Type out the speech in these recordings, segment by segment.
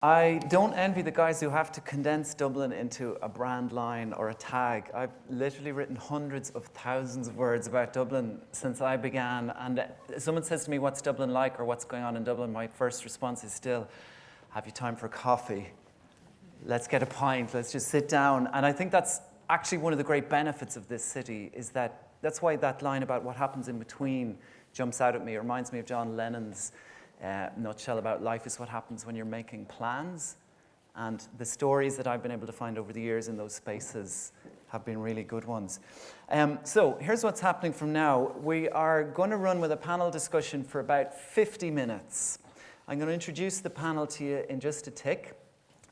I don't envy the guys who have to condense Dublin into a brand line or a tag. I've literally written hundreds of thousands of words about Dublin since I began. And someone says to me, what's Dublin like or what's going on in Dublin? My first response is still, have you time for coffee? Let's get a pint, let's just sit down. And I think that's actually one of the great benefits of this city is that's why that line about what happens in between jumps out at me. It reminds me of John Lennon's nutshell about life is what happens when you're making plans. And the stories that I've been able to find over the years in those spaces have been really good ones. So here's what's happening from now. We are going to run with a panel discussion for about 50 minutes. I'm going to introduce the panel to you in just a tick.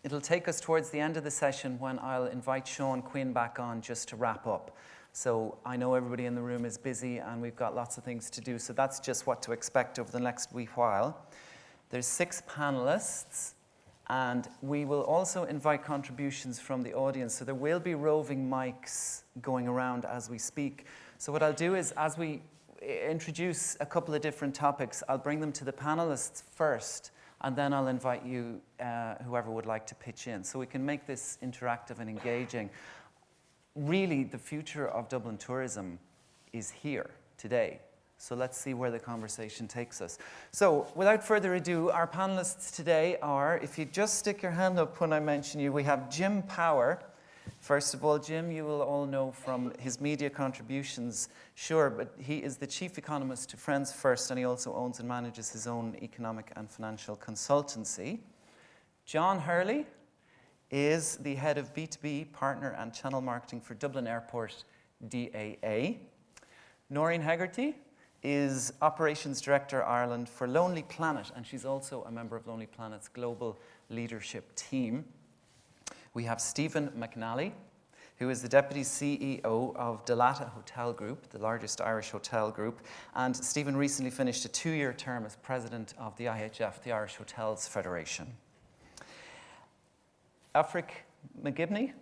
It'll take us towards the end of the session when I'll invite Sean Quinn back on just to wrap up. So I know everybody in the room is busy and we've got lots of things to do, so that's just what to expect over the next wee while. There's 6 panelists, and we will also invite contributions from the audience. So there will be roving mics going around as we speak. So what I'll do is, as we introduce a couple of different topics, I'll bring them to the panelists first, and then I'll invite you, whoever would like to pitch in, so we can make this interactive and engaging. Really, the future of Dublin tourism is here today. So let's see where the conversation takes us. So without further ado, our panelists today are, if you just stick your hand up when I mention you, we have Jim Power. First of all, Jim, you will all know from his media contributions, sure, but he is the chief economist to Friends First, and he also owns and manages his own economic and financial consultancy. John Hurley is the head of B2B partner and channel marketing for Dublin Airport DAA. Noreen Hegarty is operations director Ireland for Lonely Planet, and she's also a member of Lonely Planet's global leadership team. We have Stephen McNally, who is the deputy CEO of Dalata Hotel Group, the largest Irish hotel group, and Stephen recently finished a 2-year term as president of the IHF, the Irish Hotels Federation. Afric McGibney,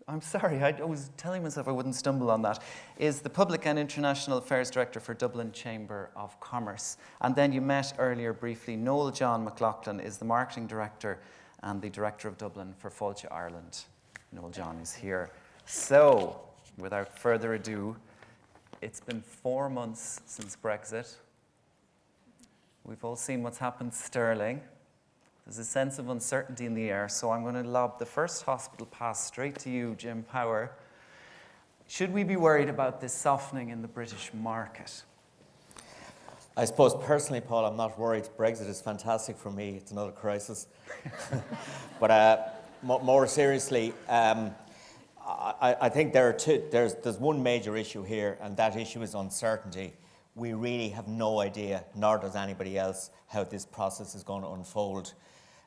I'm sorry, I was telling myself I wouldn't stumble on that, is the Public and International Affairs Director for Dublin Chamber of Commerce. And then you met earlier briefly, Noel John McLaughlin is the Marketing Director and the Director of Dublin for Fáilte Ireland. Noel John is here. So, without further ado, it's been 4 months since Brexit. We've all seen what's happened to sterling. There's a sense of uncertainty in the air, so I'm going to lob the first hospital pass straight to you, Jim Power. Should we be worried about this softening in the British market? I suppose personally, Paul, I'm not worried. Brexit is fantastic for me. It's another crisis. But more seriously, I think there's one major issue here, and that issue is uncertainty. We really have no idea, nor does anybody else, how this process is going to unfold.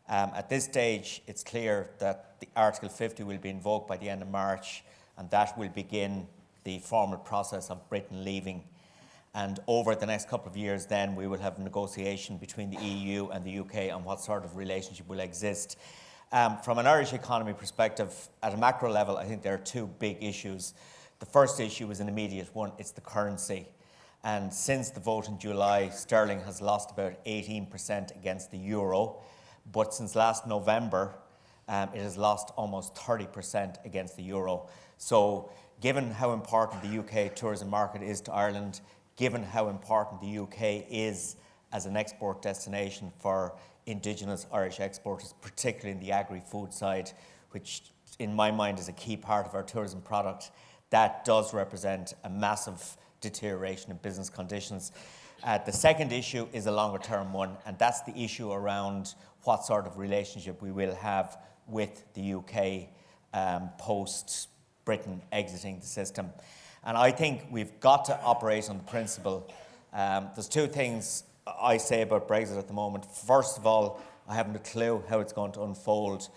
At this stage, it's clear that the Article 50 will be invoked by the end of March, and that will begin the formal process of Britain leaving. And over the next couple of years, then, we will have a negotiation between the EU and the UK on what sort of relationship will exist. From an Irish economy perspective, at a macro level, I think there are 2 big issues. The first issue is an immediate one. It's the currency. And since the vote in July, sterling has lost about 18% against the euro. But since last November, it has lost almost 30% against the euro. So given how important the UK tourism market is to Ireland, given how important the UK is as an export destination for indigenous Irish exporters, particularly in the agri-food side, which in my mind is a key part of our tourism product, that does represent a massive deterioration in business conditions. The second issue is a longer term one, and that's the issue around what sort of relationship we will have with the UK post Britain exiting the system. And I think we've got to operate on the principle. There's 2 things I say about Brexit at the moment. First of all, I haven't a clue how it's going to unfold.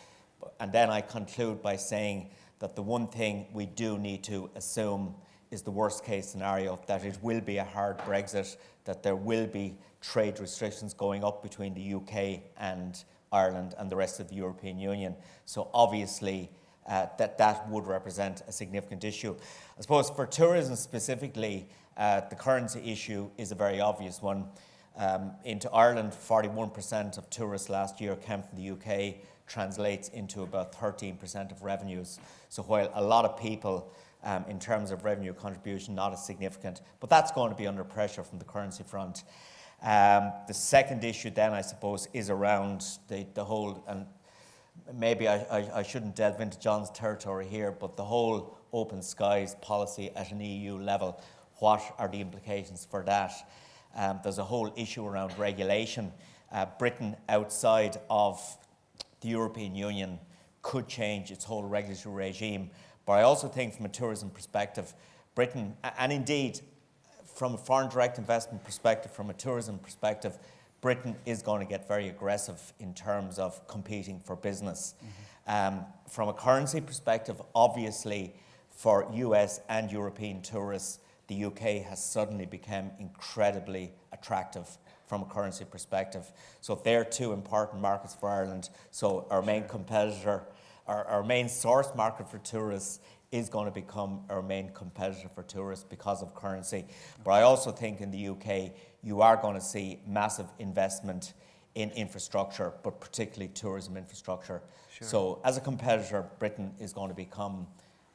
And then I conclude by saying that the one thing we do need to assume is the worst case scenario, that it will be a hard Brexit, that there will be trade restrictions going up between the UK and Ireland and the rest of the European Union. So obviously that would represent a significant issue. I suppose for tourism specifically, the currency issue is a very obvious one. Into Ireland, 41% of tourists last year came from the UK, translates into about 13% of revenues. So while a lot of people, in terms of revenue contribution, not as significant, but that's going to be under pressure from the currency front. The second issue then, I suppose, is around the whole, and maybe I shouldn't delve into John's territory here, but the whole open skies policy at an EU level, what are the implications for that? There's a whole issue around regulation. Britain, outside of the European Union, could change its whole regulatory regime. But I also think from a tourism perspective, Britain, and indeed from a foreign direct investment perspective, from a tourism perspective, Britain is going to get very aggressive in terms of competing for business. From a currency perspective, obviously for US and European tourists, the UK has suddenly become incredibly attractive from a currency perspective. So they're two important markets for Ireland. So our main competitor, our main source market for tourists is going to become our main competitor for tourists because of currency. But I also think in the UK, you are going to see massive investment in infrastructure, but particularly tourism infrastructure. Sure. So as a competitor, Britain is going to become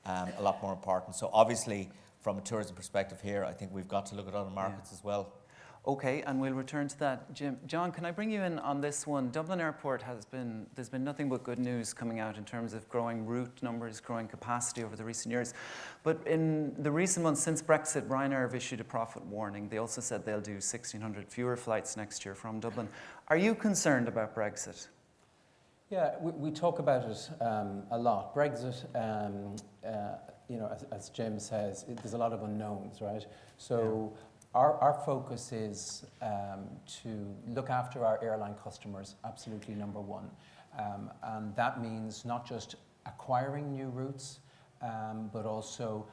a lot more important. So obviously, from a tourism perspective here, I think we've got to look at other markets as well. Okay, and we'll return to that, Jim. John, can I bring you in on this one? Dublin Airport there's been nothing but good news coming out in terms of growing route numbers, growing capacity over the recent years. But in the recent months since Brexit, Ryanair have issued a profit warning. They also said they'll do 1,600 fewer flights next year from Dublin. Are you concerned about Brexit? Yeah, we talk about it a lot. Brexit, as Jim says, there's a lot of unknowns, right? So our focus is to look after our airline customers, absolutely number one. And that means not just acquiring new routes, but also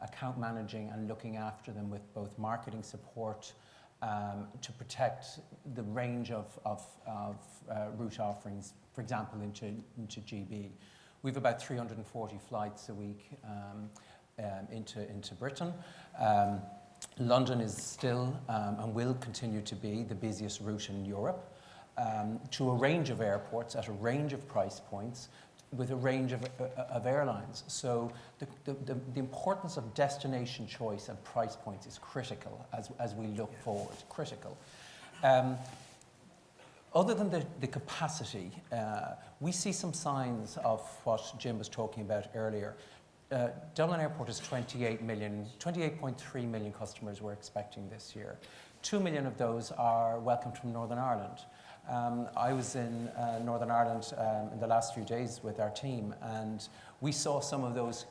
account managing and looking after them with both marketing support to protect the range of route offerings, for example, into GB. We have about 340 flights a week into Britain. London is still and will continue to be the busiest route in Europe, to a range of airports at a range of price points with a range of airlines. So the importance of destination choice and price points is critical as we look forward, critical. Other than the capacity, we see some signs of what Jim was talking about earlier. Dublin Airport is 28.3 million customers we're expecting this year. 2 million of those are welcomed from Northern Ireland. I was in Northern Ireland in the last few days with our team, and we saw some of those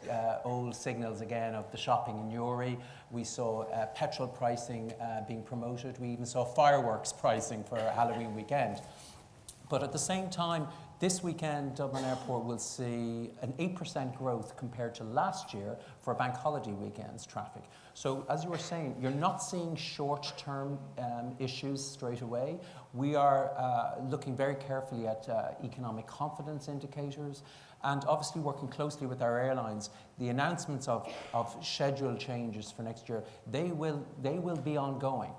old signals again of the shopping in Newry. We saw petrol pricing being promoted. We even saw fireworks pricing for Halloween weekend. But at the same time, this weekend, Dublin Airport will see an 8% growth compared to last year for bank holiday weekends traffic. So as you were saying, you're not seeing short-term issues straight away. We are looking very carefully at economic confidence indicators and obviously working closely with our airlines. The announcements of schedule changes for next year, they will be ongoing.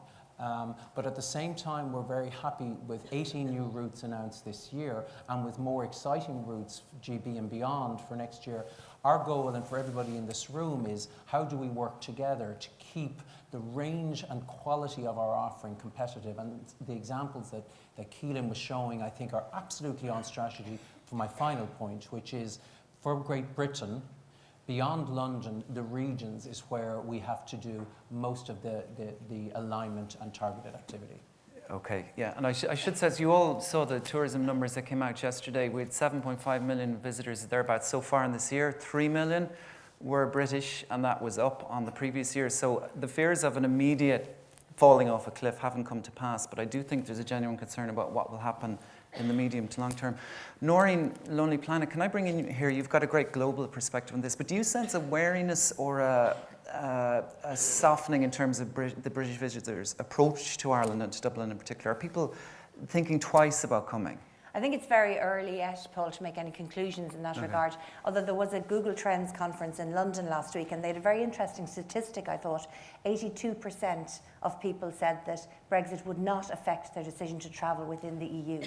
But at the same time, we're very happy with 18 new routes announced this year and with more exciting routes, GB and beyond, for next year. Our goal, and for everybody in this room, is how do we work together to keep the range and quality of our offering competitive? And the examples that Keelan was showing, I think, are absolutely on strategy for my final point, which is for Great Britain, beyond London, the regions is where we have to do most of the alignment and targeted activity. Okay, yeah, and I should say, as you all saw the tourism numbers that came out yesterday, we had 7.5 million visitors thereabouts so far in this year. 3 million were British, and that was up on the previous year. So the fears of an immediate falling off a cliff haven't come to pass, but I do think there's a genuine concern about what will happen in the medium to long term. Noreen, Lonely Planet, can I bring in here? You've got a great global perspective on this, but do you sense a wariness or a softening in terms of the British visitors' approach to Ireland and to Dublin in particular? Are people thinking twice about coming? I think it's very early yet, Paul, to make any conclusions in that regard. Although there was a Google Trends conference in London last week, and they had a very interesting statistic, I thought. 82% of people said that Brexit would not affect their decision to travel within the EU.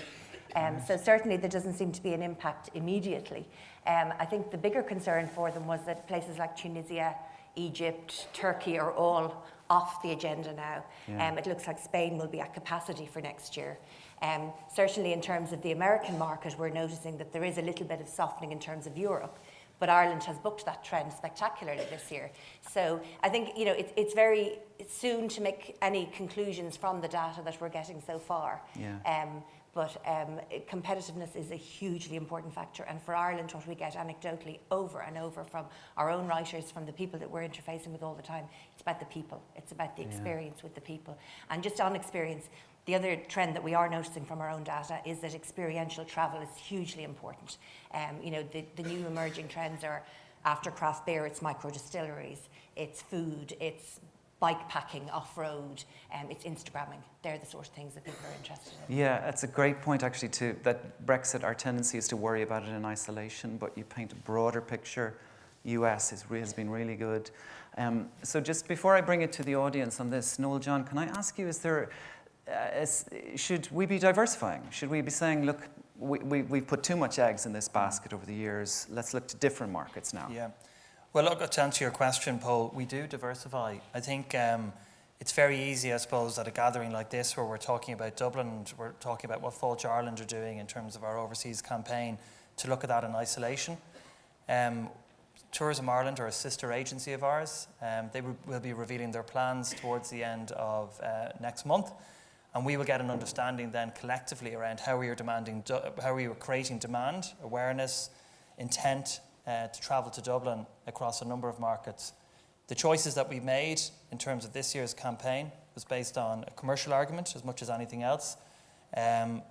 So certainly there doesn't seem to be an impact immediately. I think the bigger concern for them was that places like Tunisia, Egypt, Turkey are all off the agenda now. It looks like Spain will be at capacity for next year. Certainly in terms of the American market, we're noticing that there is a little bit of softening in terms of Europe, but Ireland has booked that trend spectacularly this year. So I think it's very soon to make any conclusions from the data that we're getting so far. But competitiveness is a hugely important factor. And for Ireland, what we get anecdotally over and over from our own writers, from the people that we're interfacing with all the time, it's about the people. It's about the experience with the people. And just on experience, the other trend that we are noticing from our own data is that experiential travel is hugely important. The new emerging trends are after craft beer, it's micro distilleries, it's food, it's bike packing, off-road, it's Instagramming. They're the sort of things that people are interested in. Yeah, that's a great point actually, that Brexit, our tendency is to worry about it in isolation, but you paint a broader picture. US has been really good. So just before I bring it to the audience on this, Noel, John, can I ask you, should we be diversifying? Should we be saying, look, we've put too much eggs in this basket over the years, let's look to different markets now? Yeah. Well, look, to answer your question, Paul, we do diversify. I think it's very easy, I suppose, at a gathering like this where we're talking about Dublin and we're talking about what Fáilte Ireland are doing in terms of our overseas campaign, to look at that in isolation. Tourism Ireland are a sister agency of ours. They will be revealing their plans towards the end of next month. And we will get an understanding then collectively around how we are creating demand, awareness, intent, to travel to Dublin across a number of markets. The choices that we made in terms of this year's campaign was based on a commercial argument as much as anything else.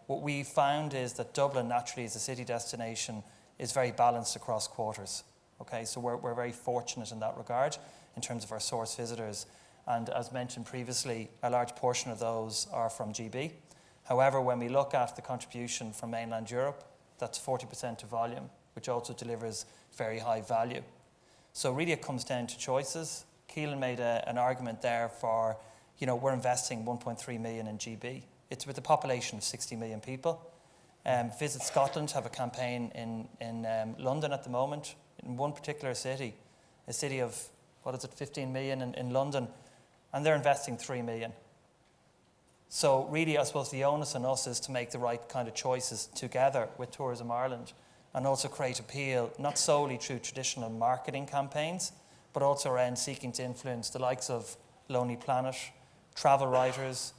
What we found is that Dublin, naturally, as a city destination, is very balanced across quarters. Okay, so we're very fortunate in that regard in terms of our source visitors. And as mentioned previously, a large portion of those are from GB. However, when we look at the contribution from mainland Europe, that's 40% of volume, which also delivers very high value. So really it comes down to choices. Keelan made an argument there for, we're investing 1.3 million in GB. It's with a population of 60 million people. Visit Scotland have a campaign in London at the moment, in one particular city, a city of, 15 million in London, and they're investing 3 million. So really, I suppose the onus on us is to make the right kind of choices together with Tourism Ireland, and also create appeal, not solely through traditional marketing campaigns, but also around seeking to influence the likes of Lonely Planet, travel writers,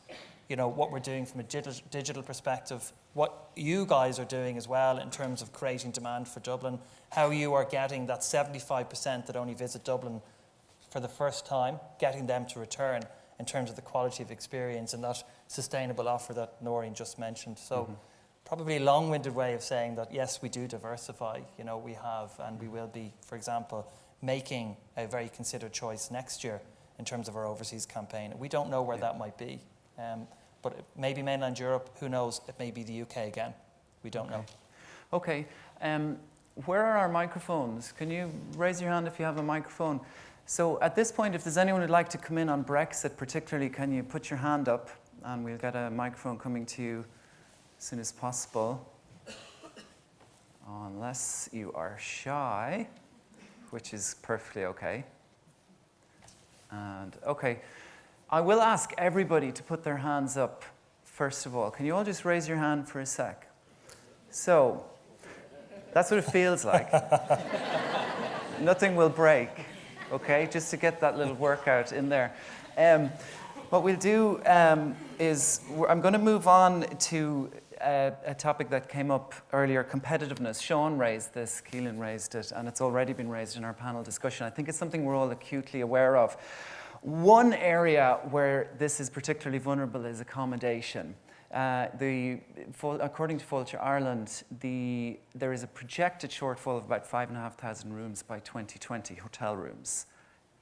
what we're doing from a digital perspective, what you guys are doing as well in terms of creating demand for Dublin, how you are getting that 75% that only visit Dublin for the first time, getting them to return in terms of the quality of experience and that sustainable offer that Noreen just mentioned. So probably a long-winded way of saying that, yes, we do diversify. We have, and we will be, for example, making a very considered choice next year in terms of our overseas campaign. We don't know where that might be, but it may be mainland Europe. Who knows? It may be the UK again. We don't know. Okay. Where are our microphones? Can you raise your hand if you have a microphone? So at this point, if there's anyone who'd like to come in on Brexit particularly, can you put your hand up and we'll get a microphone coming to you as soon as possible. Unless you are shy, which is perfectly okay. And okay, I will ask everybody to put their hands up first of all. Can you all just raise your hand for a sec? So, that's what it feels like. Nothing will break, okay? Just to get that little workout in there. What we'll do is I'm going to move on to a topic that came up earlier, competitiveness. Sean raised this, Keelan raised it, and it's already been raised in our panel discussion. I think it's something we're all acutely aware of. One area where this is particularly vulnerable is accommodation. According to Fáilte Ireland, there is a projected shortfall of about 5,500 rooms by 2020, hotel rooms.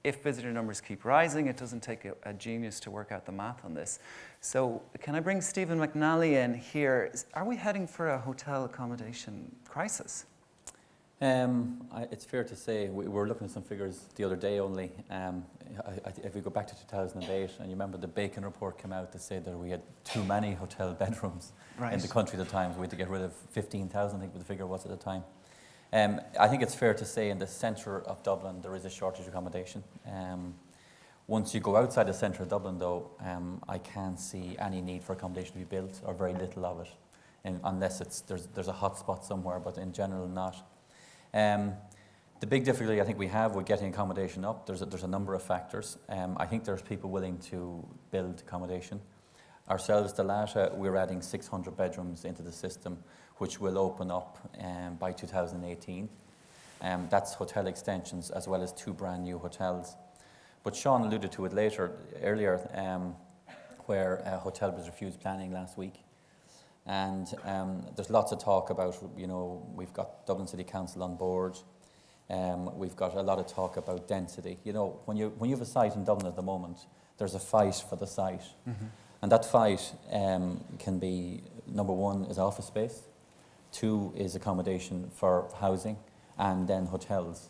if visitor numbers keep rising, it doesn't take a genius to work out the math on this. So can I bring Stephen McNally in here? Are we heading for a hotel accommodation crisis? It's fair to say we were looking at some figures the other day only. If we go back to 2008, and you remember the Bacon report came out to say that we had too many hotel bedrooms in the country at the time. So we had to get rid of 15,000, I think the figure was at the time. I think it's fair to say in the centre of Dublin there is a shortage of accommodation. Once you go outside the centre of Dublin, though, I can't see any need for accommodation to be built, or very little of it, unless there's a hot spot somewhere, but in general not. The big difficulty I think we have with getting accommodation up, there's a number of factors. I think there's people willing to build accommodation. Ourselves, Dalata, we're adding 600 bedrooms into the system, which will open up by 2018. That's hotel extensions as well as 2 brand new hotels. But Sean alluded to it earlier, where a hotel was refused planning last week. And there's lots of talk about, we've got Dublin City Council on board. We've got a lot of talk about density. When you have a site in Dublin at the moment, there's a fight for the site. Mm-hmm. And that fight can be, number 1 is office space, 2 is accommodation for housing, and then hotels.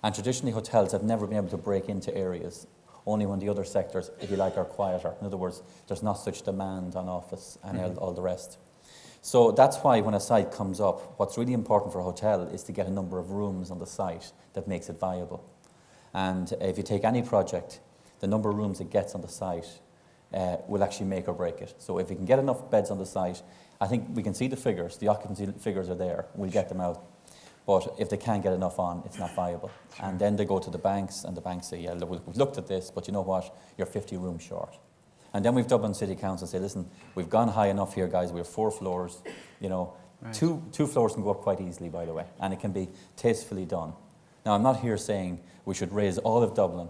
And traditionally hotels have never been able to break into areas, only when the other sectors, if you like, are quieter. In other words, there's not such demand on office and all the rest. So that's why when a site comes up, what's really important for a hotel is to get a number of rooms on the site that makes it viable. And if you take any project, the number of rooms it gets on the site will actually make or break it. So if you can get enough beds on the site, I think we can see the figures, the occupancy figures are there, we'll get them out. But if they can't get enough on, it's not viable. Sure. And then they go to the banks, and the banks say, yeah, look, we've looked at this, but you know what, you're 50 rooms short. And then we've Dublin City Council say, listen, we've gone high enough here, guys, we have 4 floors, Right. Two floors can go up quite easily, by the way, and it can be tastefully done. Now, I'm not here saying we should raise all of Dublin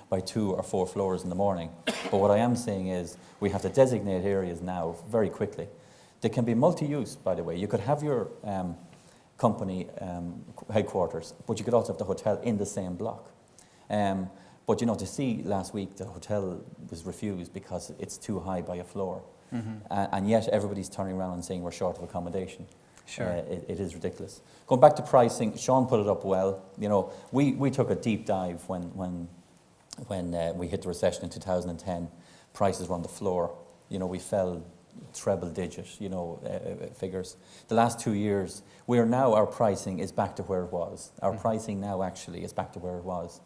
by 2 or 4 floors in the morning, but what I am saying is we have to designate areas now very quickly. They can be multi-use, by the way. You could have your company headquarters, but you could also have the hotel in the same block. But to see last week the hotel was refused because it's too high by a floor. Mm-hmm. And yet everybody's turning around and saying we're short of accommodation. Sure. It is ridiculous. Going back to pricing, Sean put it up well. We took a deep dive when we hit the recession in 2010. Prices were on the floor. We fell treble digit, figures. The last 2 years, our pricing is back to where it was. Our pricing now actually is back to where it was.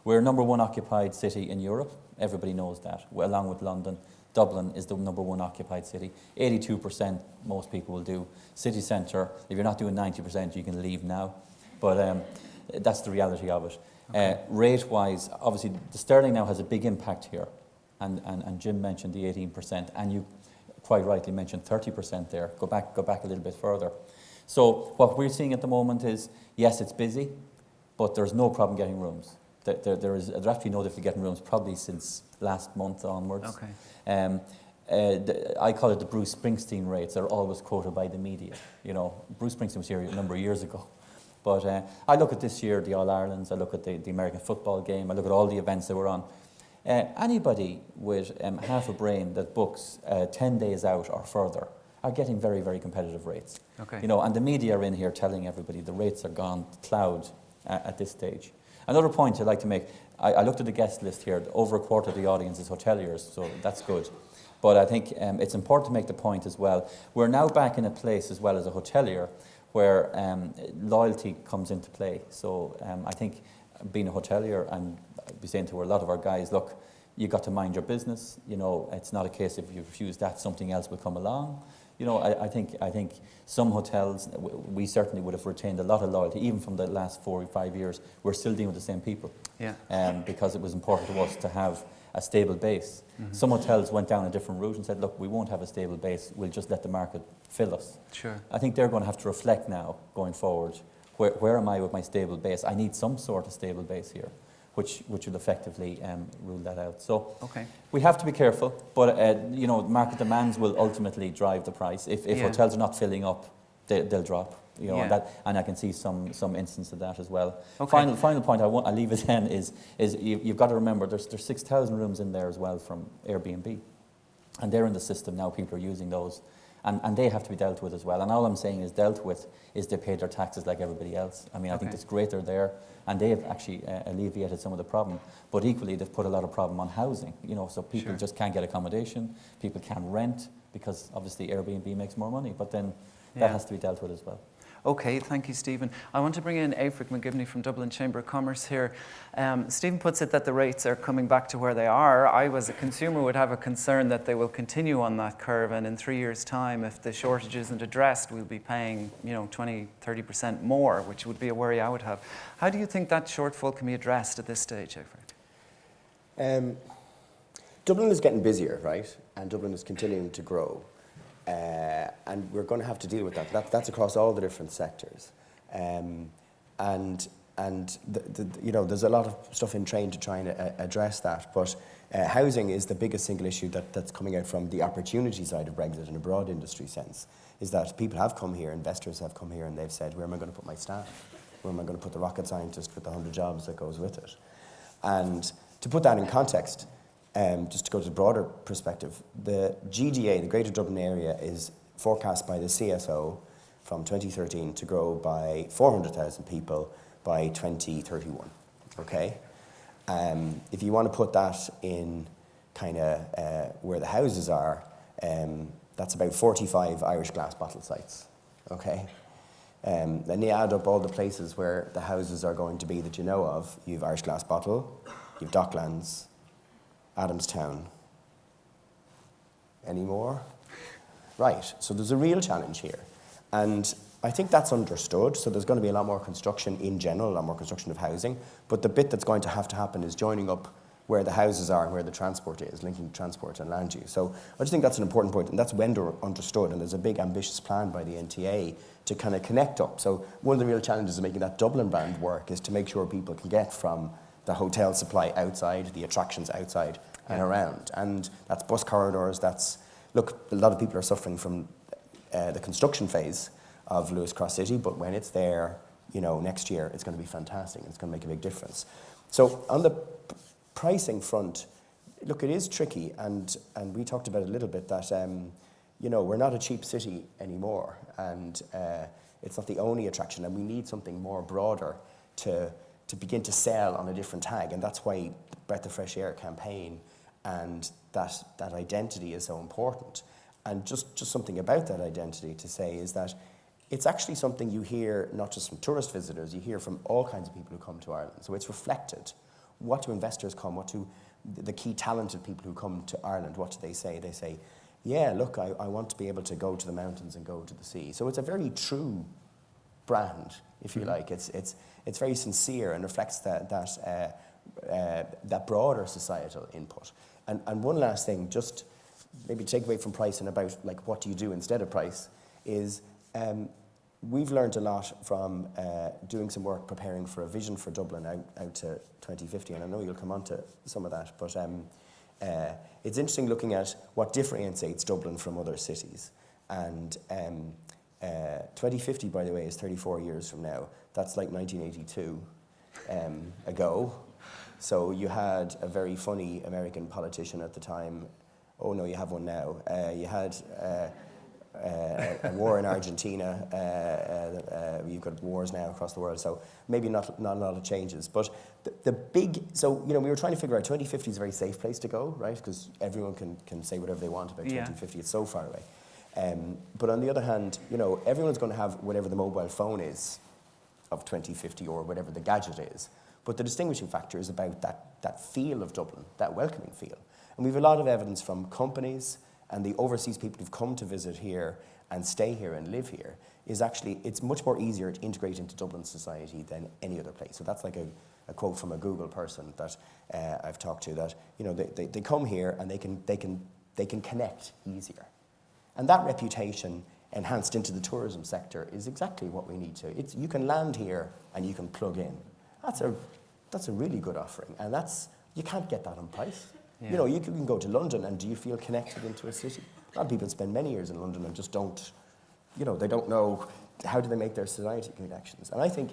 We're number 1 occupied city in Europe. Everybody knows that, along with London. Dublin is the number 1 occupied city. 82% most people will do. City centre, if you're not doing 90%, you can leave now. But that's the reality of it. Okay. Rate-wise, obviously, the sterling now has a big impact here. And Jim mentioned the 18%, and you quite rightly mentioned 30% there. Go back a little bit further. So what we're seeing at the moment is, yes, it's busy, but there's no problem getting rooms. There's actually no difficulty getting rooms probably since last month onwards. Okay. I call it the Bruce Springsteen rates. They're always quoted by the media. Bruce Springsteen was here a number of years ago. But I look at this year, the All-Irelands, I look at the American football game, I look at all the events that we're on. Anybody with half a brain that books 10 days out or further are getting very, very competitive rates. Okay. And the media are in here telling everybody the rates are gone cloud at this stage. Another point I'd like to make, I looked at the guest list here. Over a quarter of the audience is hoteliers, so that's good. But I think it's important to make the point as well. We're now back in a place as well as a hotelier where loyalty comes into play. So I think being a hotelier, and I'd be saying to a lot of our guys, look, you got to mind your business. It's not a case if you refuse that, something else will come along. I think some hotels, we certainly would have retained a lot of loyalty, even from the last 4 or 5 years. We're still dealing with the same people. Yeah. Because it was important to us to have a stable base. Mm-hmm. Some hotels went down a different route and said, look, we won't have a stable base. We'll just let the market fill us. Sure. I think they're going to have to reflect now, going forward, where am I with my stable base? I need some sort of stable base here, which will effectively rule that out. So we have to be careful, but market demands will ultimately drive the price. If hotels are not filling up, they'll drop. You know, Yeah. and I can see some instance of that as well. Okay. Final point I leave it then is you've got to remember there's 6,000 rooms in there as well from Airbnb, and they're in the system now. People are using those, and they have to be dealt with as well. And all I'm saying is dealt with is they paid their taxes like everybody else. I mean, I think it's great they're there, and they have actually alleviated some of the problem. But equally, they've put a lot of problem on housing. You know, so people just can't get accommodation. People can't rent because obviously Airbnb makes more money. But then that has to be dealt with as well. Okay, thank you, Stephen. I want to bring in Aifric McGivney from Dublin Chamber of Commerce here. Stephen puts it that the rates are coming back to where they are. I, as a consumer, would have a concern that they will continue on that curve, and in 3 years' time, if the shortage isn't addressed, we'll be paying 20, 30% more, which would be a worry I would have. How do you think that shortfall can be addressed at this stage, Aifric? Dublin is getting busier, right? And Dublin is continuing to grow. And we're going to have to deal with that. That's across all the different sectors. There's a lot of stuff in train to try and address that. But housing is the biggest single issue that's coming out from the opportunity side of Brexit in a broad industry sense, is that people have come here, investors have come here, and they've said, where am I going to put my staff? Where am I going to put the rocket scientist with the 100 jobs that goes with it? And to put that in context, just to go to the broader perspective, the GDA, the Greater Dublin Area, is forecast by the CSO from 2013 to grow by 400,000 people by 2031, okay? If you want to put that in kind of where the houses are, that's about 45 Irish glass bottle sites, okay? Then you add up all the places where the houses are going to be that you know of. You have Irish Glass Bottle, you have Docklands, Adamstown. Any more? Right, so there's a real challenge here. And I think that's understood, so there's going to be a lot more construction in general, a lot more construction of housing, but the bit that's going to have to happen is joining up where the houses are and where the transport is, linking transport and land use. So I just think that's an important point, and that's understood, and there's a big ambitious plan by the NTA to kind of connect up. So one of the real challenges of making that Dublin brand work is to make sure people can get from the hotel supply outside, the attractions outside and around. And that's bus corridors, look, a lot of people are suffering from the construction phase of Lewis Cross City, but when it's there, next year, it's going to be fantastic. It's going to make a big difference. So on the pricing front, look, it is tricky, and we talked about it a little bit that, we're not a cheap city anymore, and it's not the only attraction, and we need something more broader to begin to sell on a different tag, and that's why the Breath of Fresh Air campaign and that identity is so important. And just something about that identity to say is that it's actually something you hear not just from tourist visitors, you hear from all kinds of people who come to Ireland. So it's reflected. What do investors come, what do the key talented people who come to Ireland, what do they say? They say, yeah, look, I want to be able to go to the mountains and go to the sea. So it's a very true brand, if you like. It's very sincere and reflects that broader societal input. And one last thing, just maybe take away from price and about like what do you do instead of price, is we've learned a lot from doing some work preparing for a vision for Dublin out to 2050, and I know you'll come on to some of that, but it's interesting looking at what differentiates Dublin from other cities. And 2050, by the way, is 34 years from now. That's like 1982 ago. So you had a very funny American politician at the time. Oh no, you have one now. You had a war in Argentina. You've got wars now across the world. So maybe not a lot of changes. But we were trying to figure out 2050 is a very safe place to go, right? Because everyone can say whatever they want about 2050. It's so far away. But on the other hand, everyone's going to have whatever the mobile phone is of 2050 or whatever the gadget is. But the distinguishing factor is about that feel of Dublin, that welcoming feel. And we have a lot of evidence from companies and the overseas people who've come to visit here and stay here and live here, is actually, it's much more easier to integrate into Dublin society than any other place. So that's like a quote from a Google person that I've talked to, that they come here and they can connect easier. And that reputation enhanced into the tourism sector is exactly what we need to. You can land here and you can plug in. That's a really good offering, and you can't get that on price. Yeah. You can go to London, and do you feel connected into a city? A lot of people spend many years in London and just don't, they don't know how do they make their society connections? And I think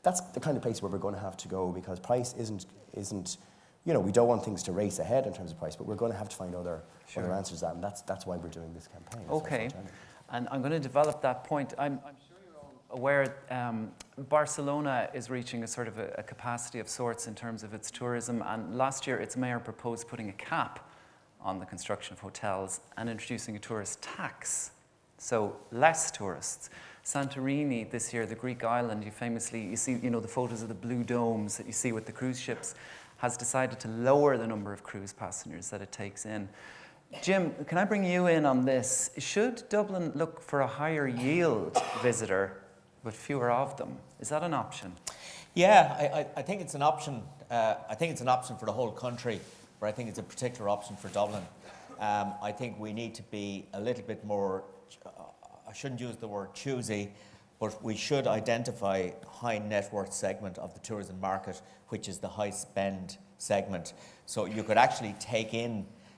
that's the kind of place where we're going to have to go, because price isn't we don't want things to race ahead in terms of price, but we're going to have to find other answers to that, and that's why we're doing this campaign. Okay, and I'm going to develop that point. I'm sure you're all aware Barcelona is reaching a sort of a capacity of sorts in terms of its tourism, and last year its mayor proposed putting a cap on the construction of hotels and introducing a tourist tax, so less tourists. Santorini this year, the Greek island, you see the photos of the blue domes that you see with the cruise ships, has decided to lower the number of cruise passengers that it takes in. Jim, can I bring you in on this? Should Dublin look for a higher yield visitor but fewer of them? Is that an option? Yeah, I think it's an option. I think it's an option for the whole country, but I think it's a particular option for Dublin. I think we need to be a little bit more, I shouldn't use the word choosy, but we should identify high net worth segment of the tourism market, which is the high spend segment. So you could actually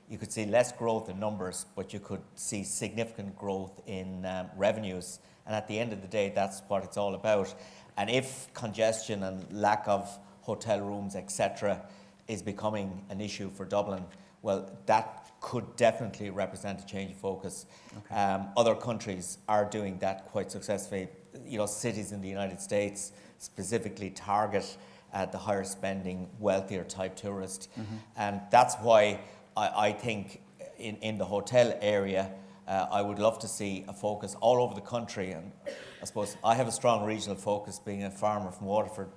you could see less growth in numbers, but you could see significant growth in revenues. And at the end of the day, that's what it's all about. And if congestion and lack of hotel rooms, etc., is becoming an issue for Dublin, well, that could definitely represent a change of focus. Okay. Other countries are doing that quite successfully. Cities in the United States specifically target the higher spending, wealthier type tourist. Mm-hmm. And that's why I think in the hotel area, I would love to see a focus all over the country. And I suppose I have a strong regional focus, being a farmer from Waterford,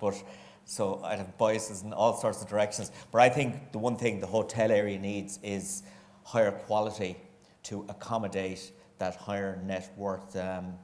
so I have biases in all sorts of directions. But I think the one thing the hotel area needs is higher quality to accommodate that higher net worth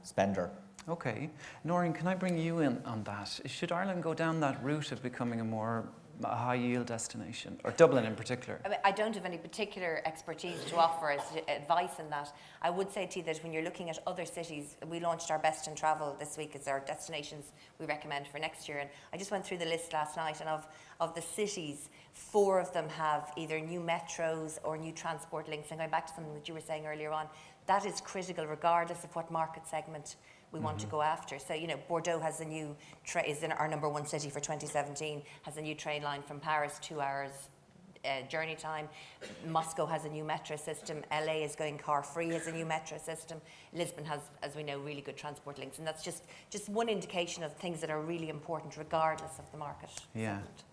spender. Okay. Noreen, can I bring you in on that? Should Ireland go down that route of becoming a high-yield destination, or Dublin in particular? I mean, I don't have any particular expertise to offer as advice in that. I would say to you that when you're looking at other cities, we launched our Best in Travel this week as our destinations we recommend for next year. And I just went through the list last night, and of the cities, 4 of them have either new metros or new transport links. And going back to something that you were saying earlier on, that is critical regardless of what market segment we want to go after. So, Bordeaux has a new is in our number 1 city for 2017, has a new train line from Paris, 2 hours journey time. Moscow has a new metro system. LA is going car-free, has a new metro system. Lisbon has, as we know, really good transport links. And that's just one indication of things that are really important regardless of the market segment.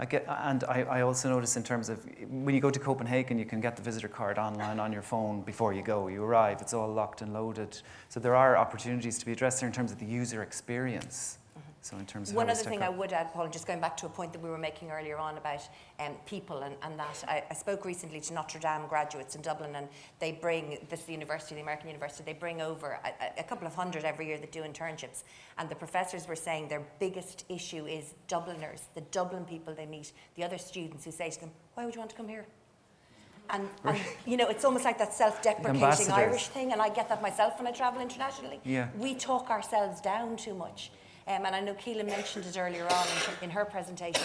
I also notice in terms of when you go to Copenhagen, you can get the visitor card online on your phone before you go. You arrive, it's all locked and loaded. So there are opportunities to be addressed there in terms of the user experience. So in terms of one other thing I would add, Paul, just going back to a point that we were making earlier on about people and that, I spoke recently to Notre Dame graduates in Dublin, and they bring, this is the university, the American university, they bring over a couple of hundred every year that do internships, and the professors were saying their biggest issue is Dubliners, the Dublin people they meet, the other students who say to them, why would you want to come here? And it's almost like that self-deprecating Irish thing, and I get that myself when I travel internationally. Yeah. We talk ourselves down too much. And I know Keelan mentioned it earlier on in her presentation.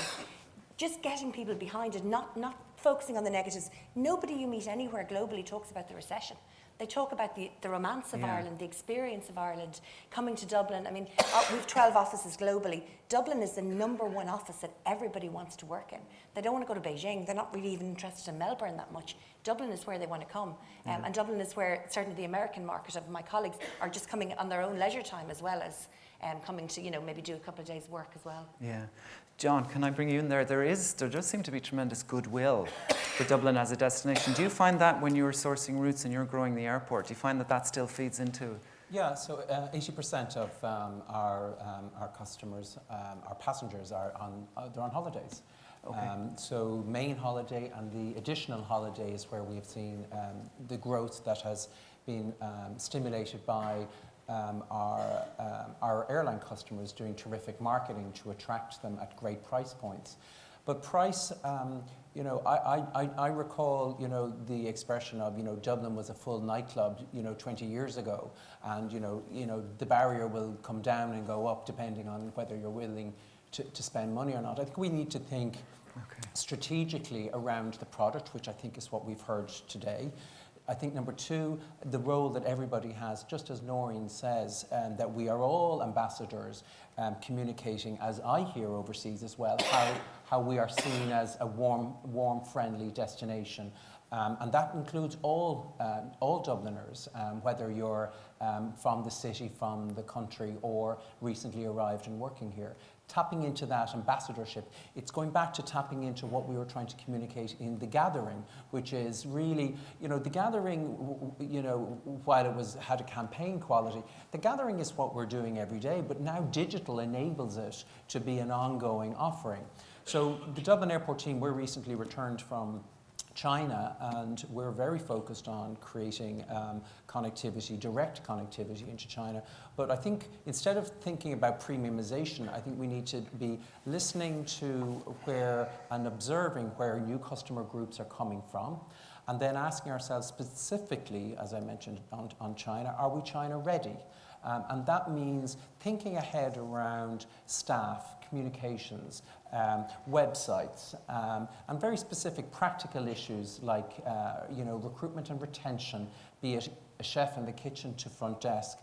Just getting people behind it, not focusing on the negatives. Nobody you meet anywhere globally talks about the recession. They talk about the romance of Ireland, the experience of Ireland, coming to Dublin. I mean, we've 12 offices globally. Dublin is the number 1 office that everybody wants to work in. They don't want to go to Beijing. They're not really even interested in Melbourne that much. Dublin is where they want to come. And Dublin is where certainly the American market of my colleagues are just coming on their own leisure time, as well as coming to, maybe do a couple of days work as well. Yeah. John, can I bring you in there? There does seem to be tremendous goodwill for Dublin as a destination. Do you find that when you're sourcing routes and you're growing the airport, do you find that still feeds into? Yeah, so 80% of our customers, our passengers they're on holidays. Okay. So main holiday and the additional holidays where we've seen the growth that has been stimulated by our airline customers doing terrific marketing to attract them at great price points. But price, I recall, the expression of, Dublin was a full nightclub, 20 years ago, and the barrier will come down and go up depending on whether you're willing to spend money or not. I think we need to think strategically around the product, which I think is what we've heard today. I think number two, the role that everybody has, just as Noreen says, that we are all ambassadors communicating, as I hear overseas as well, how we are seen as a warm, friendly destination. And that includes all Dubliners, whether you're from the city, from the country, or recently arrived and working here. Tapping into that ambassadorship, it's going back to tapping into what we were trying to communicate in the gathering, which is really, the gathering, while it had a campaign quality, the gathering is what we're doing every day, but now digital enables it to be an ongoing offering. So the Dublin Airport team, we're recently returned from China, and we're very focused on creating connectivity, direct connectivity into China. But I think instead of thinking about premiumization, I think we need to be listening to where and observing where new customer groups are coming from, and then asking ourselves specifically, as I mentioned on China, are we China ready? And that means thinking ahead around staff, communications, websites, and very specific practical issues like recruitment and retention, be it a chef in the kitchen to front desk.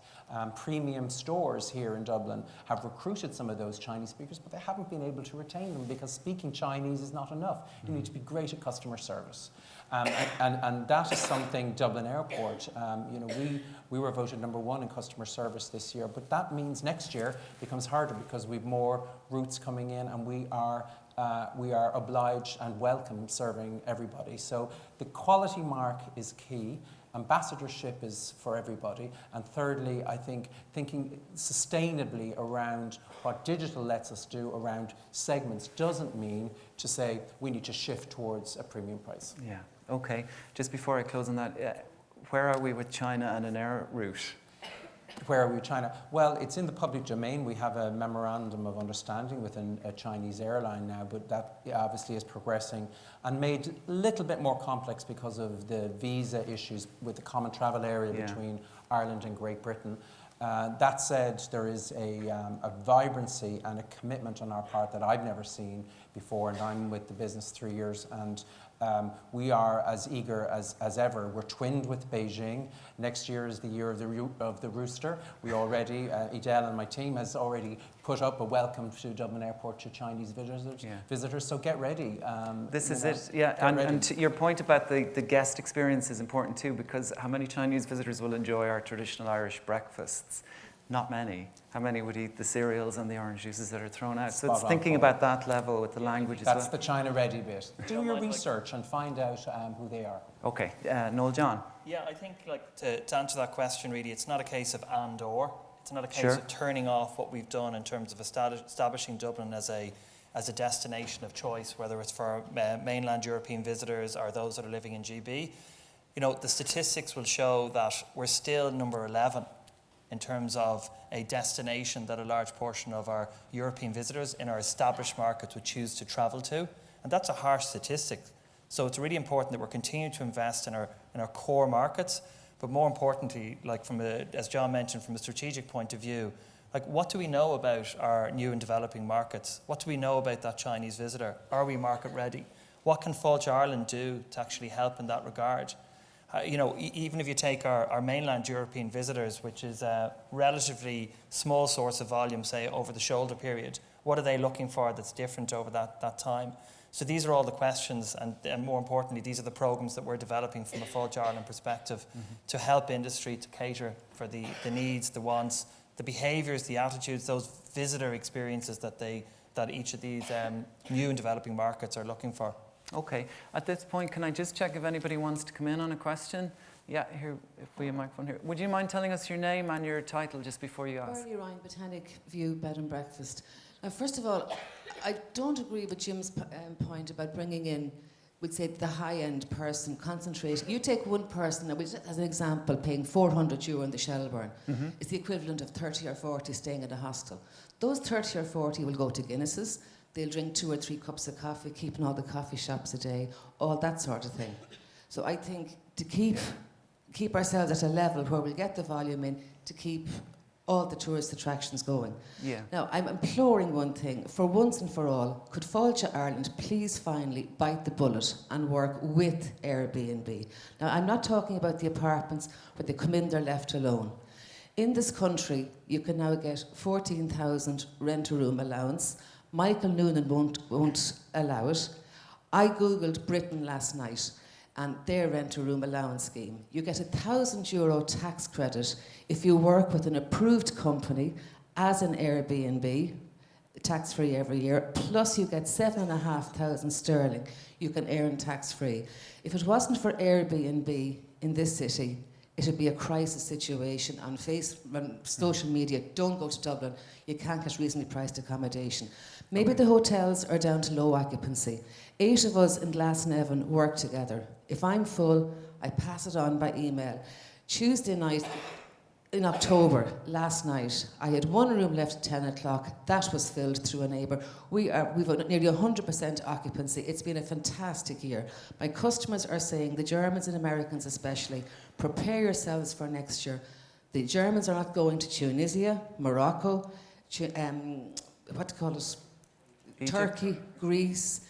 Premium stores here in Dublin have recruited some of those Chinese speakers, but they haven't been able to retain them because speaking Chinese is not enough. You need to be great at customer service. And that is something Dublin Airport, we were voted #1 in customer service this year, but that means next year becomes harder because we've more routes coming in, and we are obliged and welcome serving everybody. So the quality mark is key. Ambassadorship is for everybody. And thirdly, I think thinking sustainably around what digital lets us do around segments doesn't mean to say we need to shift towards a premium price. Yeah, okay. Just before I close on that, where are we with China and an air route? Where are we with China? Well, it's in the public domain. We have a memorandum of understanding with a Chinese airline now, but that obviously is progressing and made a little bit more complex because of the visa issues with the common travel area between Ireland and Great Britain. That said, there is a vibrancy and a commitment on our part that I've never seen before, and I'm with the business 3 years, and we are as eager as ever. We're twinned with Beijing. Next year is the year of the rooster. We already, Edel and my team has already put up a welcome to Dublin Airport to Chinese visitors. So get ready. This is it, yeah. And to your point about the guest experience is important too, because how many Chinese visitors will enjoy our traditional Irish breakfasts? Not many. How many would eat the cereals and the orange juices that are thrown out? So it's thinking about that level with the language as well. That's the China ready bit. Do your research and find out who they are. Okay, Noel John. Yeah, I think to answer that question really, it's not a case of and or. It's not a case of turning off what we've done in terms of establishing Dublin as a destination of choice, whether it's for mainland European visitors or those that are living in GB. The statistics will show that we're still number 11 in terms of a destination that a large portion of our European visitors in our established markets would choose to travel to. And that's a harsh statistic. So it's really important that we're continuing to invest in our core markets, but more importantly, as John mentioned, from a strategic point of view, what do we know about our new and developing markets? What do we know about that Chinese visitor? Are we market ready? What can Fáilte Ireland do to actually help in that regard? Even if you take our mainland European visitors, which is a relatively small source of volume, say, over the shoulder period, what are they looking for that's different over that time? So these are all the questions, and more importantly, these are the programs that we're developing from a Fáilte Ireland perspective to help industry to cater for the needs, the wants, the behaviours, the attitudes, those visitor experiences that each of these new and developing markets are looking for. Okay. At this point, can I just check if anybody wants to come in on a question? Yeah, here, if we have a microphone here. Would you mind telling us your name and your title just before you ask? Barry Ryan, Botanic View Bed and Breakfast. Now, first of all, I don't agree with Jim's point about bringing in, we'd say, the high-end person, concentrating. You take one person, as an example, paying €400 in the Shelburne. It's the equivalent of 30 or 40 staying at a hostel. Those 30 or 40 will go to Guinness's. They'll drink 2 or 3 cups of coffee, keeping all the coffee shops a day, all that sort of thing. So I think to keep ourselves at a level where we'll get the volume in, to keep all the tourist attractions going. Yeah. Now, I'm imploring one thing. For once and for all, could Fáilte Ireland please finally bite the bullet and work with Airbnb? Now, I'm not talking about the apartments where they come in, they're left alone. In this country, you can now get 14,000 rent-a-room allowance. Michael Noonan won't allow it. I Googled Britain last night and their rent-a-room allowance scheme. You get €1,000 tax credit if you work with an approved company as an Airbnb, tax-free every year, plus you get 7,500 sterling you can earn tax-free. If it wasn't for Airbnb in this city, it would be a crisis situation on social media. Don't go to Dublin. You can't get reasonably priced accommodation. Maybe the hotels are down to low occupancy. 8 of us in Glasnevin work together. If I'm full, I pass it on by email. Tuesday night in October, last night, I had one room left at 10 o'clock. That was filled through a neighbour. We've nearly 100% occupancy. It's been a fantastic year. My customers are saying, the Germans and Americans especially, prepare yourselves for next year. The Germans are not going to Tunisia, Morocco, Egypt. Turkey, Greece.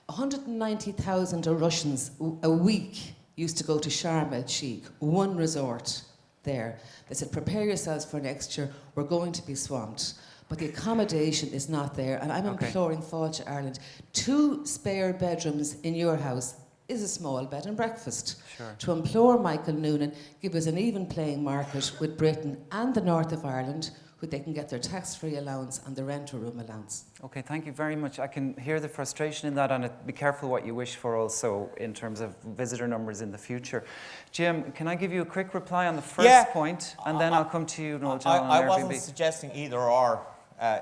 190,000 Russians a week used to go to Sharm el-Sheikh, one resort there. They said, prepare yourselves for next year, we're going to be swamped. But the accommodation is not there, and I'm imploring Fáilte Ireland, 2 spare bedrooms in your house is a small bed and breakfast. Sure. To implore Michael Noonan, give us an even playing market with Britain and the north of Ireland, where they can get their tax-free allowance and the rent-a-room allowance. Okay, thank you very much. I can hear the frustration in that, and be careful what you wish for also in terms of visitor numbers in the future. Jim, can I give you a quick reply on the first point, and then I'll come to you, Noel John, on I Airbnb. wasn't suggesting either or.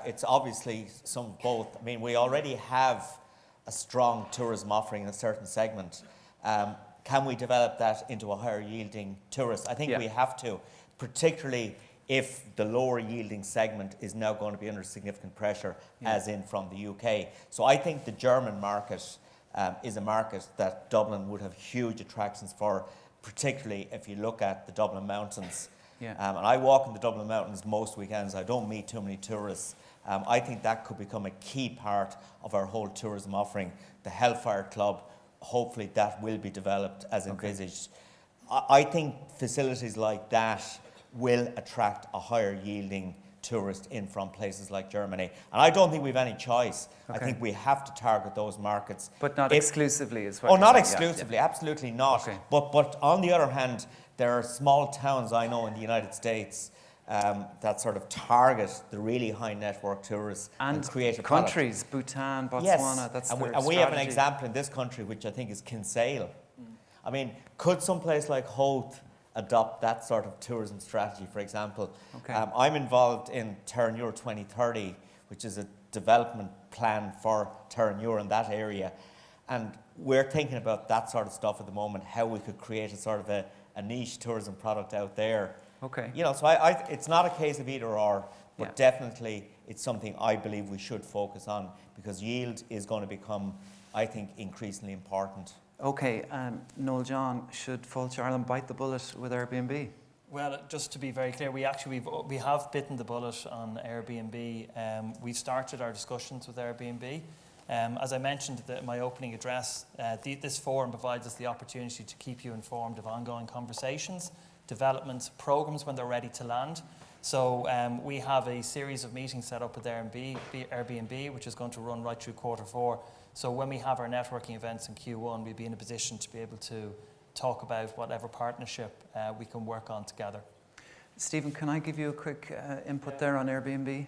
It's obviously some of both. I mean, we already have a strong tourism offering in a certain segment. Can we develop that into a higher yielding tourist? I think we have to, particularly if the lower yielding segment is now going to be under significant pressure, as in from the UK. So I think the German market is a market that Dublin would have huge attractions for, particularly if you look at the Dublin Mountains. And I walk in the Dublin Mountains most weekends. I don't meet too many tourists. I think that could become a key part of our whole tourism offering. The Hellfire Club, hopefully that will be developed as envisaged. I think facilities like that will attract a higher yielding tourist in from places like Germany. And I don't think we've any choice. I think we have to target those markets. But not exclusively is what you're not saying. exclusively, absolutely not. But on the other hand, there are small towns I know in the United States that sort of target the really high network tourists and create a countries, Bhutan, Botswana, that's their and we have an strategy. example in this country which I think is Kinsale. I mean, could some place like Howth adopt that sort of tourism strategy, for example? I'm involved in Terranure 2030, which is a development plan for Terranure in that area. And we're thinking about that sort of stuff at the moment, how we could create a sort of a niche tourism product out there. You know, so it's not a case of either or, but definitely it's something I believe we should focus on, because yield is going to become, I think, increasingly important. Okay, Noel John, should Fáilte Ireland bite the bullet with Airbnb? Well, just to be very clear, we have bitten the bullet on Airbnb. We've started our discussions with Airbnb. As I mentioned in my opening address, this forum provides us the opportunity to keep you informed of ongoing conversations, developments, programs when they're ready to land. So we have a series of meetings set up with Airbnb, which is going to run right through Q4. So when we have our networking events in Q1, we'll be in a position to be able to talk about whatever partnership we can work on together. Stephen, can I give you a quick input there on Airbnb?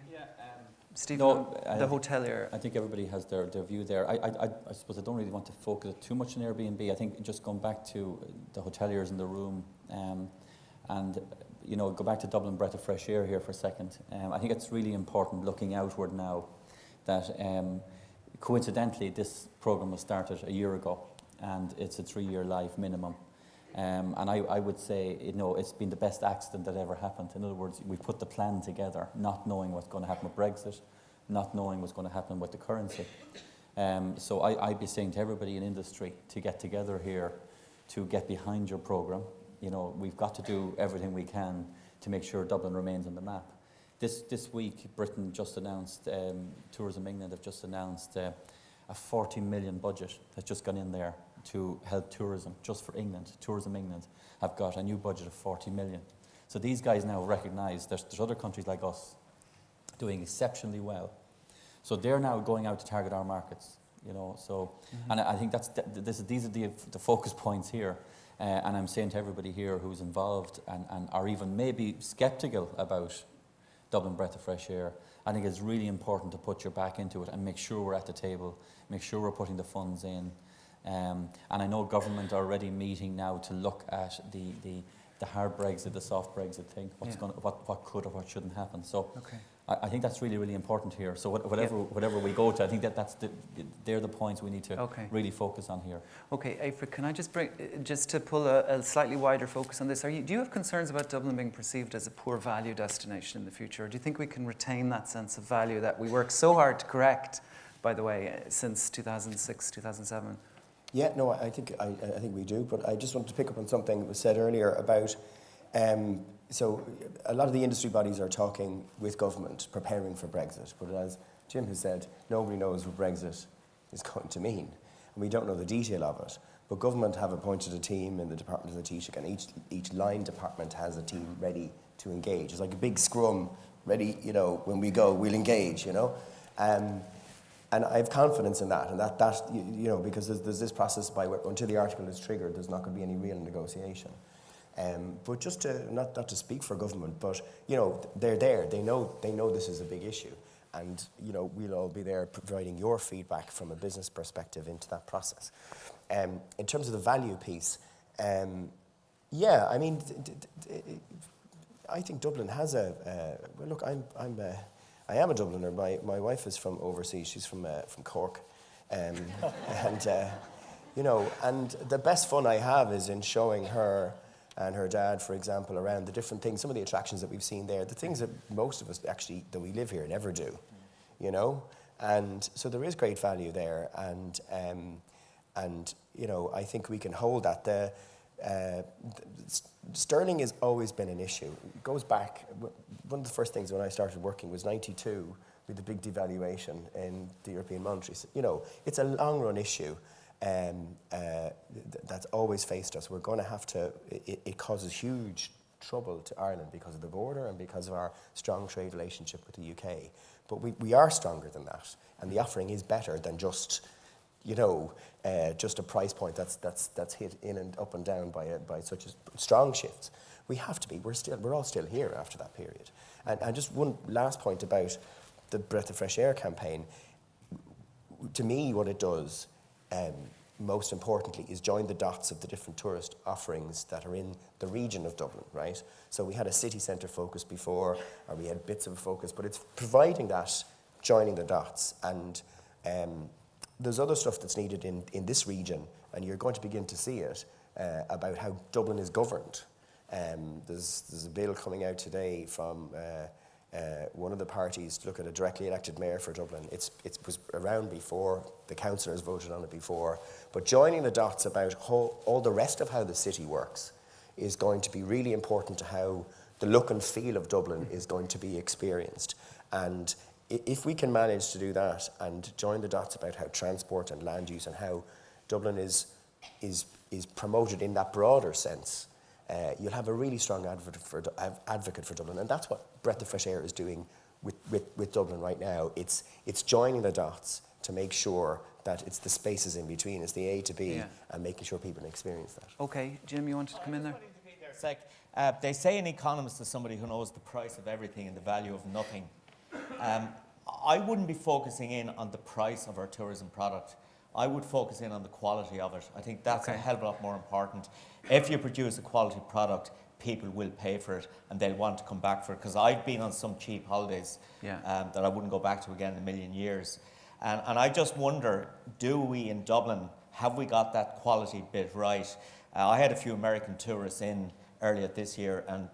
Stephen, the hotelier. I think everybody has their view there. I suppose I don't really want to focus too much on Airbnb. I think just going back to the hoteliers in the room, and you know, go back to Dublin breath of fresh air here for a second. I think it's really important looking outward now that coincidentally this programme was started a year ago, and it's a 3-year life minimum. And I would say, you know, it's been the best accident that ever happened. In other words, we put the plan together, not knowing what's going to happen with Brexit, not knowing what's going to happen with the currency. So I'd be saying to everybody in industry to get together here, to get behind your programme. You know, we've got to do everything we can to make sure Dublin remains on the map. This week, Britain just announced, Tourism England have just announced a 40 million budget that's just gone in there to help tourism, just for England. Tourism England have got a new budget of 40 million. So these guys now recognise there's other countries like us doing exceptionally well. So they're now going out to target our markets, So, and I think these are the focus points here. And I'm saying to everybody here who's involved and are even maybe sceptical about Dublin Breath of Fresh Air, I think it's really important to put your back into it and make sure we're at the table, make sure we're putting the funds in. And I know government are already meeting now to look at the hard Brexit, the soft Brexit thing, what could or what shouldn't happen. So I think that's really, really important here. So whatever we go to, I think they're the points we need to really focus on here. Okay, Aoife, can I just to pull a slightly wider focus on this, do you have concerns about Dublin being perceived as a poor value destination in the future? Or do you think we can retain that sense of value that we worked so hard to correct, by the way, since 2006, 2007? Yeah, no, I think we do, but I just wanted to pick up on something that was said earlier about, so a lot of the industry bodies are talking with government, preparing for Brexit, but as Jim has said, nobody knows what Brexit is going to mean, and we don't know the detail of it, but government have appointed a team in the Department of the Taoiseach, and each line department has a team ready to engage. It's like a big scrum, ready, when we go, we'll engage, And I have confidence in that, and that because there's this process by where, until the article is triggered, there's not going to be any real negotiation. But just to not to speak for government, but they're there. They know this is a big issue, and we'll all be there providing your feedback from a business perspective into that process. In terms of the value piece, I think Dublin has well, look, I am a Dubliner. My wife is from overseas. She's from Cork, and the best fun I have is in showing her and her dad, for example, around the different things, some of the attractions that we've seen there, the things that most of us actually that we live here never do, and so there is great value there, and I think we can hold that. Sterling has always been an issue. It goes back, one of the first things when I started working was 92 with the big devaluation in the European monetary system. It's a long run issue that's always faced us. We're going to have to, it causes huge trouble to Ireland because of the border and because of our strong trade relationship with the UK. But we are stronger than that, and the offering is better than just a price point that's hit in and up and down by such as strong shifts. We have to be. We're all still here after that period. And just one last point about the Breath of Fresh Air campaign. To me, what it does, most importantly, is join the dots of the different tourist offerings that are in the region of Dublin, right? So we had a city centre focus before, or we had bits of a focus, but it's providing that, joining the dots, and there's other stuff that's needed in this region, and you're going to begin to see it, about how Dublin is governed. There's a bill coming out today from one of the parties to look at a directly elected mayor for Dublin. It was around before, the councillors voted on it before, but joining the dots about all the rest of how the city works is going to be really important to how the look and feel of Dublin is going to be experienced. And if we can manage to do that and join the dots about how transport and land use and how Dublin is promoted in that broader sense, you'll have a really strong advocate for Dublin, and that's what Breath of Fresh Air is doing with Dublin right now. It's joining the dots to make sure that it's the spaces in between, it's the A to B, and making sure people experience that. Okay, Jim, you wanted to come in there? It's like, they say an economist is somebody who knows the price of everything and the value of nothing. I wouldn't be focusing in on the price of our tourism product. I would focus in on the quality of it. I think that's a hell of a lot more important. If you produce a quality product, people will pay for it and they'll want to come back for it. Because I've been on some cheap holidays that I wouldn't go back to again in a million years. And I just wonder, do we in Dublin, have we got that quality bit right? I had a few American tourists in earlier this year and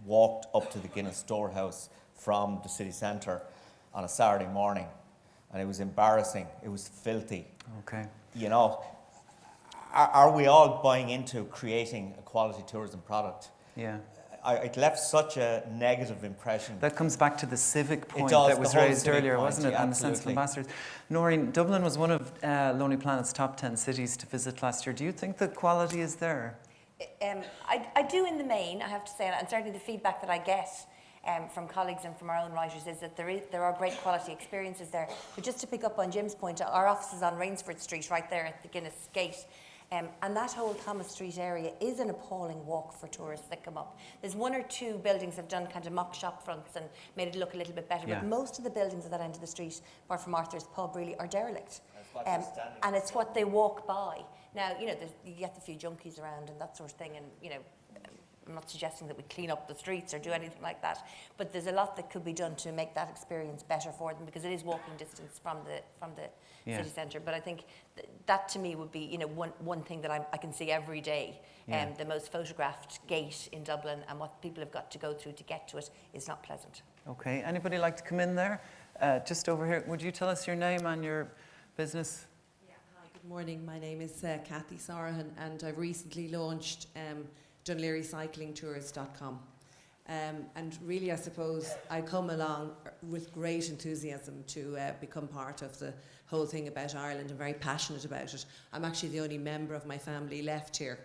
walked up to the Guinness Storehouse from the city centre on a Saturday morning, and it was embarrassing. It was filthy. Okay. Are we all buying into creating a quality tourism product? Yeah. it left such a negative impression. That comes back to the civic point does, that the was whole raised civic earlier, point, wasn't it? yeah, And the sense of absolutely. ambassadors. Noreen, Dublin was one of Lonely Planet's top 10 cities to visit last year. Do you think the quality is there? I do in the main, I have to say, and certainly the feedback that I get from colleagues and from our own writers is that there are great quality experiences there. But just to pick up on Jim's point, our office is on Rainsford Street, right there at the Guinness Gate. And that whole Thomas Street area is an appalling walk for tourists that come up. There's one or two buildings have done kind of mock shop fronts and made it look a little bit better, Yeah. but most of the buildings at that end of the street, apart from Arthur's Pub, really are derelict. And it's what they walk by. Now, you know, you get the few junkies around and that sort of thing, and, you know, I'm not suggesting that we clean up the streets or do anything like that, but there's a lot that could be done to make that experience better for them, because it is walking distance from the Yeah. city centre. But I think that to me would be, you know, one thing that I can see every day. Yeah. The most photographed gate in Dublin, and what people have got to go through to get to it is not pleasant. Okay, anybody like to come in there? Just over here, would you tell us your name and your business? Yeah, hi, good morning. My name is Kathy Sarahan, and I've recently launched DunlearyCyclingTours.com. And really, I suppose I come along with great enthusiasm to become part of the whole thing about Ireland. I'm very passionate about it. I'm actually the only member of my family left here.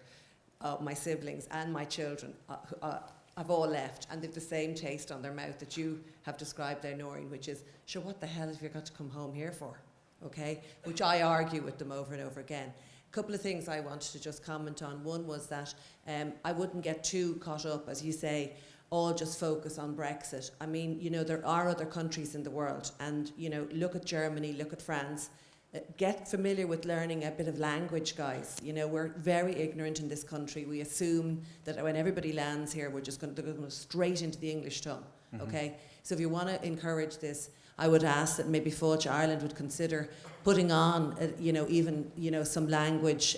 My siblings and my children have all left, and they've the same taste on their mouth that you have described there, Noreen, which is, sure, what the hell have you got to come home here for? Okay, which I argue with them over and over again. A couple of things I wanted to just comment on. One was that I wouldn't get too caught up, as you say, all just focus on Brexit. I mean, you know, there are other countries in the world, and, you know, look at Germany, look at France. Get familiar with learning a bit of language, guys. You know, we're very ignorant in this country. We assume that when everybody lands here, they're going to go straight into the English tongue, okay? So if you want to encourage this, I would ask that maybe Fáilte Ireland would consider putting on, you know, even, you know, some language,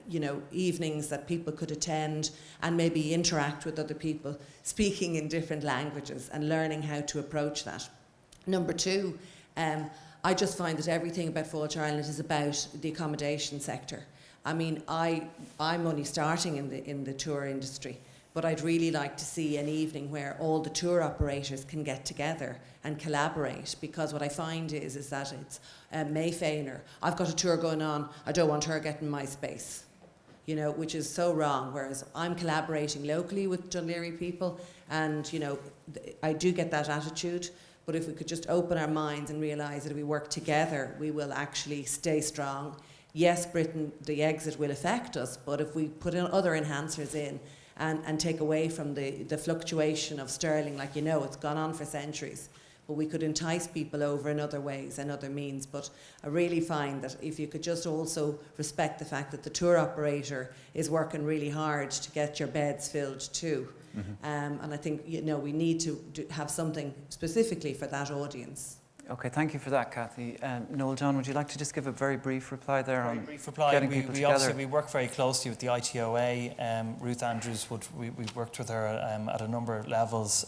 you know, evenings that people could attend and maybe interact with other people speaking in different languages and learning how to approach that. Number two, I just find that everything about Fáilte Ireland is about the accommodation sector. I mean, I'm only starting in the tour industry, but I'd really like to see an evening where all the tour operators can get together and collaborate, because what I find is that it's May Fainer, I've got a tour going on, I don't want her getting my space, you know, which is so wrong, whereas I'm collaborating locally with Dún Laoghaire people, and, you know, I do get that attitude. But if we could just open our minds and realise that if we work together, we will actually stay strong. Yes, Britain, the exit will affect us, but if we put in other enhancers in and take away from the fluctuation of sterling, like, you know, it's gone on for centuries, but we could entice people over in other ways and other means. But I really find that if you could just also respect the fact that the tour operator is working really hard to get your beds filled too. And I think, you know, we need to have something specifically for that audience. Okay, thank you for that, Kathy. Noel John, would you like to just give a very brief reply there on Brief reply. getting We people together? obviously we work very closely with the ITOA. Ruth Andrews we've worked with her at a number of levels.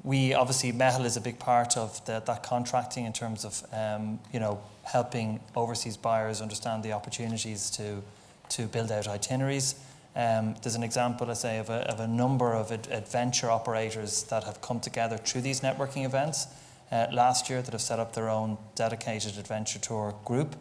We obviously, MEHL is a big part of that contracting in terms of you know, helping overseas buyers understand the opportunities to build out itineraries. There's an example, I say, of a number of adventure operators that have come together through these networking events last year that have set up their own dedicated adventure tour group,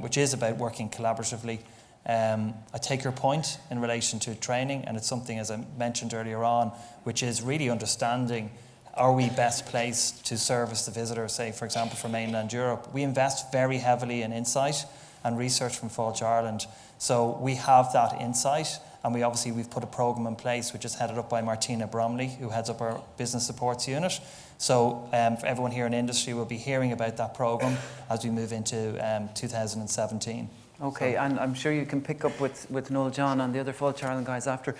which is about working collaboratively. I take your point in relation to training, and it's something, as I mentioned earlier on, which is really understanding, are we best placed to service the visitor, say, for example, from mainland Europe? We invest very heavily in insight and research from Fáilte Ireland. So we have that insight, and we've put a programme in place which is headed up by Martina Bromley, who heads up our business supports unit. So for everyone here in industry will be hearing about that programme as we move into 2017. Okay, and I'm sure you can pick up with Noel John and the other Fáilte Ireland guys after.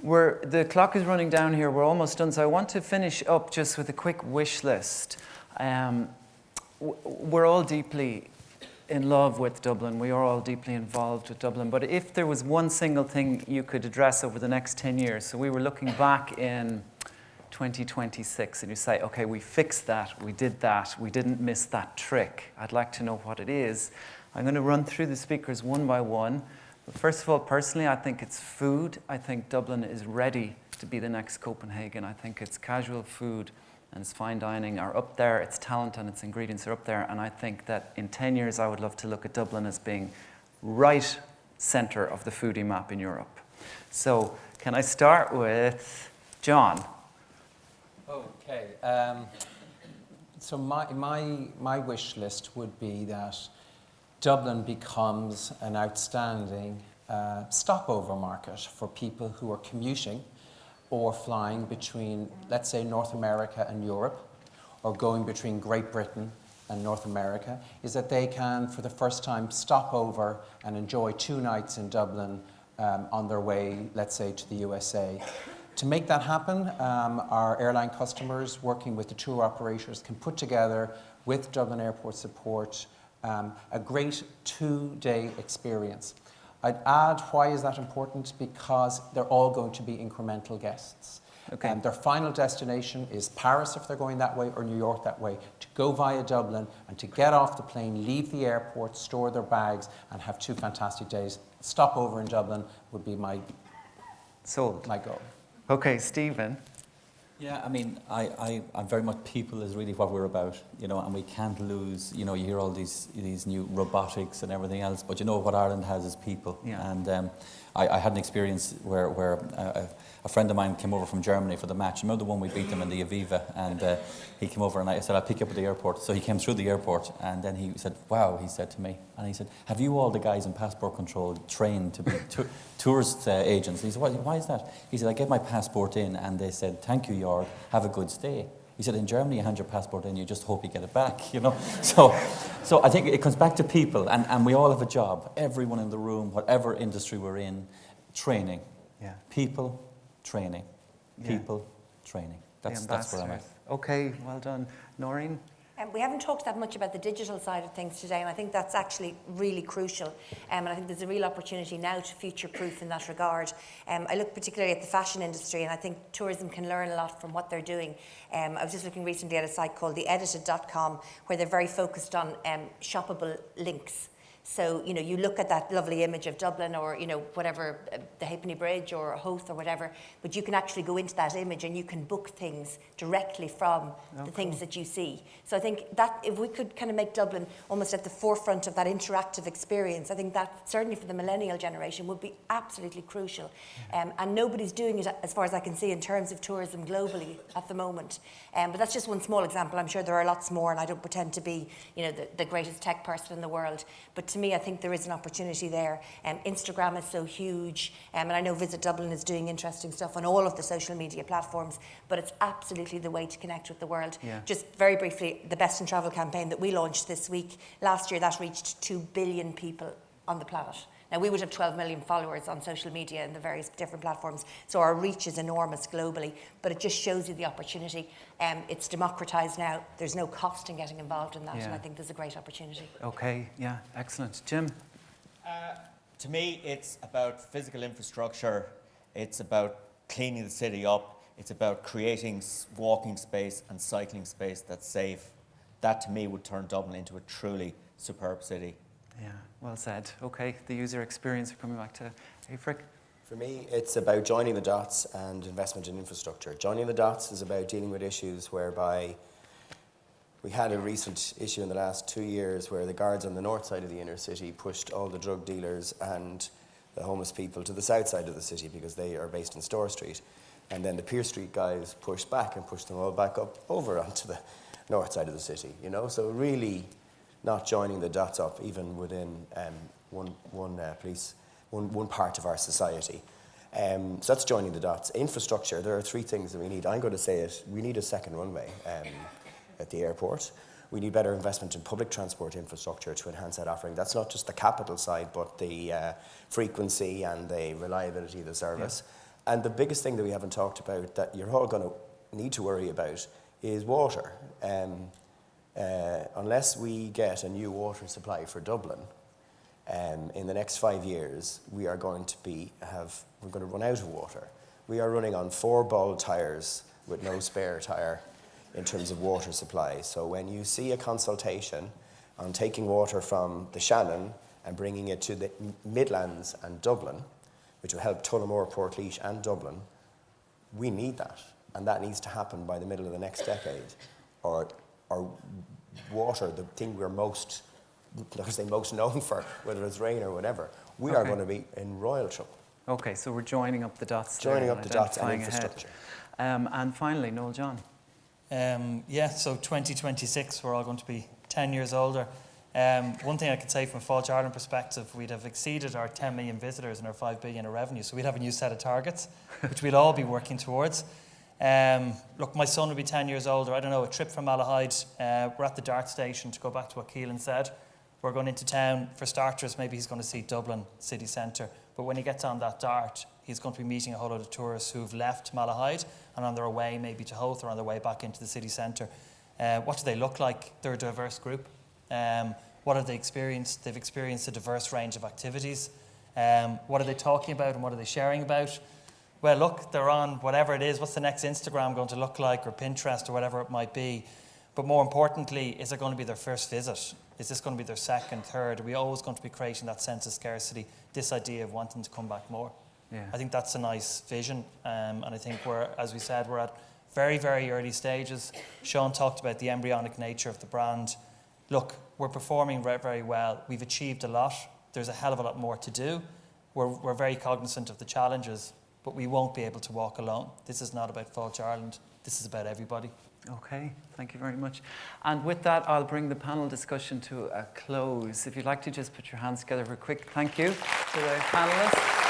The clock is running down here, we're almost done, so I want to finish up just with a quick wish list. We're all deeply in love with Dublin. We are all deeply involved with Dublin. But if there was one single thing you could address over the next 10 years, so we were looking back in 2026 and you say, okay, we fixed that, we did that, we didn't miss that trick. I'd like to know what it is. I'm going to run through the speakers one by one. But first of all, personally, I think it's food. I think Dublin is ready to be the next Copenhagen. I think its casual food and its fine dining are up there, its talent and its ingredients are up there, and I think that in 10 years I would love to look at Dublin as being right centre of the foodie map in Europe. So can I start with John? Okay. So my wish list would be that Dublin becomes an outstanding stopover market for people who are commuting or flying between, let's say, North America and Europe, or going between Great Britain and North America, is that they can, for the first time, stop over and enjoy 2 nights in Dublin on their way, let's say, to the USA. To make that happen, our airline customers, working with the tour operators, can put together, with Dublin Airport support, a great 2-day experience. I'd add, why is that important? Because they're all going to be incremental guests. Okay. And their final destination is Paris if they're going that way, or New York that way. To go via Dublin and to get off the plane, leave the airport, store their bags, and have 2 fantastic days. Stop over in Dublin would be my goal. Okay, Stephen. Yeah, I mean, I'm very much people is really what we're about, you know, and we can't lose, you know, you hear all these new robotics and everything else, but you know what Ireland has is people. Yeah. And I had an experience where a friend of mine came over from Germany for the match. Remember the one we beat them in the Aviva? And he came over and I said, I'll pick you up at the airport. So he came through the airport and then he said, wow, he said to me. And he said, have you all the guys in passport control trained to be tourist agents? He said, why is that? He said, I get my passport in and they said, thank you, Jörg, have a good stay. He said, in Germany, you hand your passport in, you just hope you get it back, you know. So I think it comes back to people, and we all have a job. Everyone in the room, whatever industry we're in, training. Yeah. People, training. Yeah. People, training. That's where I'm at. Okay, well done. Noreen? We haven't talked that much about the digital side of things today, and I think that's actually really crucial. And I think there's a real opportunity now to future-proof in that regard. I look particularly at the fashion industry, and I think tourism can learn a lot from what they're doing. I was just looking recently at a site called theedited.com, where they're very focused on shoppable links. So, you know, you look at that lovely image of Dublin or, you know, whatever, the Halfpenny Bridge or Howth or whatever, but you can actually go into that image and you can book things directly from the things that you see. So I think that if we could kind of make Dublin almost at the forefront of that interactive experience, I think that certainly for the millennial generation would be absolutely crucial. And nobody's doing it, as far as I can see, in terms of tourism globally at the moment. But that's just one small example. I'm sure there are lots more, and I don't pretend to be, you know, the greatest tech person in the world. But to me, I think there is an opportunity there. Instagram is so huge, and I know Visit Dublin is doing interesting stuff on all of the social media platforms, but it's absolutely the way to connect with the world. Yeah. Just very briefly, the Best in Travel campaign that we launched this week, last year that reached 2 billion people on the planet. Now, we would have 12 million followers on social media and the various different platforms, so our reach is enormous globally, but it just shows you the opportunity. It's democratised now. There's no cost in getting involved in that, and I think there's a great opportunity. Okay, yeah, excellent. Jim? To me, it's about physical infrastructure. It's about cleaning the city up. It's about creating walking space and cycling space that's safe. That, to me, would turn Dublin into a truly superb city. Yeah, well said. Okay, the user experience, we're coming back to Afric. For me, it's about joining the dots and investment in infrastructure. Joining the dots is about dealing with issues whereby we had a recent issue in the last 2 years where the guards on the north side of the inner city pushed all the drug dealers and the homeless people to the south side of the city because they are based in Store Street. And then the Pier Street guys pushed back and pushed them all back up over onto the north side of the city, you know? So really not joining the dots up even within one part of our society. So that's joining the dots. Infrastructure, there are 3 things that we need. I'm going to say it. We need a second runway at the airport. We need better investment in public transport infrastructure to enhance that offering. That's not just the capital side, but the frequency and the reliability of the service. Yeah. And the biggest thing that we haven't talked about that you're all going to need to worry about is water. Unless we get a new water supply for Dublin, in the next 5 years, we're going to run out of water. We are running on 4 bald tyres with no spare tyre in terms of water supply. So when you see a consultation on taking water from the Shannon and bringing it to the Midlands and Dublin, which will help Tullamore, Portlaoise and Dublin, we need that, and that needs to happen by the middle of the next decade, or water, the thing we're most known for, whether it's rain or whatever, we are going to be in royal trouble. Okay, so we're joining up the dots. Joining there up the dots and identifying infrastructure. ahead. And finally, Noel John. So 2026, we're all going to be 10 years older. One thing I can say from a Fáilte Ireland perspective, we'd have exceeded our 10 million visitors and our 5 billion in revenue, so we'd have a new set of targets, which we'll all be working towards. Look, my son will be 10 years older. I don't know, a trip from Malahide. We're at the Dart station, to go back to what Keelan said. We're going into town. For starters, maybe he's going to see Dublin city centre. But when he gets on that Dart, he's going to be meeting a whole lot of tourists who've left Malahide and on their way maybe to Howth or on their way back into the city centre. What do they look like? They're a diverse group. What have they experienced? They've experienced a diverse range of activities. What are they talking about and what are they sharing about? Well, look, they're on whatever it is. What's the next Instagram going to look like, or Pinterest, or whatever it might be? But more importantly, is it going to be their first visit? Is this going to be their second, third? Are we always going to be creating that sense of scarcity, this idea of wanting to come back more? Yeah. I think that's a nice vision. And I think we're, as we said, we're at very, very early stages. Sean talked about the embryonic nature of the brand. Look, we're performing very well. We've achieved a lot. There's a hell of a lot more to do. We're very cognizant of the challenges, but we won't be able to walk alone. This is not about Fáilte Ireland. This is about everybody. Okay, thank you very much. And with that, I'll bring the panel discussion to a close. If you'd like to just put your hands together for a quick thank you to the panellists.